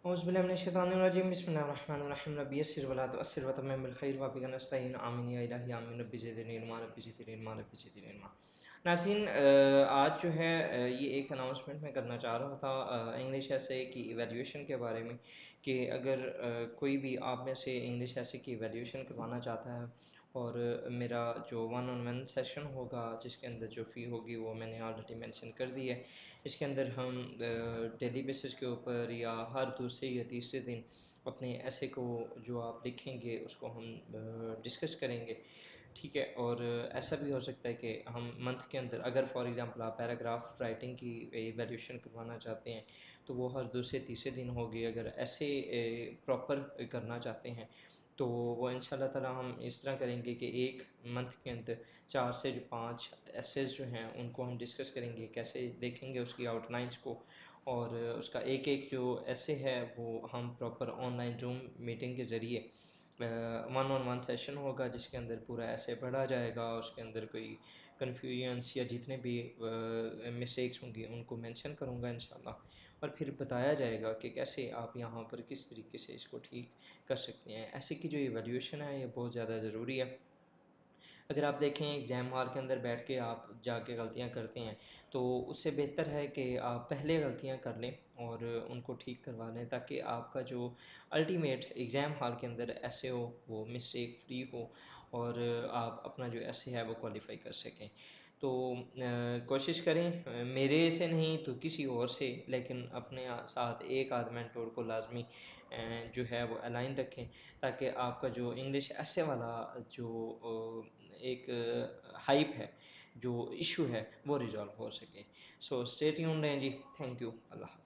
أعوذ بالله من الشيطان الرجيم بسم الله الرحمن الرحيم ربي يسر ولا تؤثر وتمم بالخير وبك نستعين آمين یا الہی آمین ربی زدنی علما ربی زدنی علما ربی زدنی علما۔ ناظرین، آج جو ہے یہ ایک اناؤنسمنٹ میں کرنا چاہ رہا تھا انگلش ایسے کی ایویلیویشن کے بارے میں، کہ اگر کوئی بھی آپ میں سے انگلش ایسے کی ایویلیویشن کروانا چاہتا ہے، اور میرا جو 1-on-1 سیشن ہوگا جس کے اندر جو فی ہوگی وہ میں نے آلریڈی مینشن کر دی ہے۔ اس کے اندر ہم ڈیلی بیسس کے اوپر یا ہر دوسرے یا تیسرے دن اپنے ایسے کو جو آپ لکھیں گے اس کو ہم ڈسکس کریں گے، ٹھیک ہے۔ اور ایسا بھی ہو سکتا ہے کہ ہم منتھ کے اندر اگر فار ایگزامپل آپ پیراگراف رائٹنگ کی ایویلیوشن کروانا چاہتے ہیں تو وہ ہر دوسرے تیسرے دن ہوگی۔ اگر ایسے پراپر کرنا چاہتے ہیں تو وہ ان شاء اللہ تعالیٰ ہم اس طرح کریں گے کہ ایک منتھ کے اندر 4 سے 5 ایسیز جو ہیں ان کو ہم ڈسکس کریں گے، کیسے دیکھیں گے اس کی آؤٹ لائنس کو، اور اس کا ایک ایک جو ایسے ہے وہ ہم proper on line zoom meeting کے ذریعے 1-on-1 سیشن ہوگا جس کے اندر پورا ایسے پڑھا جائے گا، اس کے اندر کوئی کنفیوژنس یا جتنے بھی مسٹیکس ہوں گی ان کو مینشن کروں گا انشاءاللہ، اور پھر بتایا جائے گا کہ کیسے آپ یہاں پر کس طریقے سے اس کو ٹھیک کر سکتے ہیں۔ ایسے کی جو ایویلیوشن ہے یہ بہت زیادہ ضروری ہے۔ اگر آپ دیکھیں ایگزام ہال کے اندر بیٹھ کے آپ جا کے غلطیاں کرتے ہیں تو اس سے بہتر ہے کہ آپ پہلے غلطیاں کر لیں اور ان کو ٹھیک کروا لیں، تاکہ آپ کا جو الٹیمیٹ ایگزام ہال کے اندر ایسے ہو وہ مسٹیک فری ہو، اور آپ اپنا جو ایسے ہے وہ کوالیفائی کر سکیں۔ تو کوشش کریں، میرے سے نہیں تو کسی اور سے، لیکن اپنے ساتھ ایک آدھ مینٹور کو لازمی جو ہے وہ الائن رکھیں، تاکہ آپ کا جو انگلش ایسے والا جو ایک ہائپ ہے، جو ایشو ہے وہ ریزالو ہو سکے۔ سو اسٹے ٹیونڈ رہیں جی، تھینک یو، اللہ حافظ۔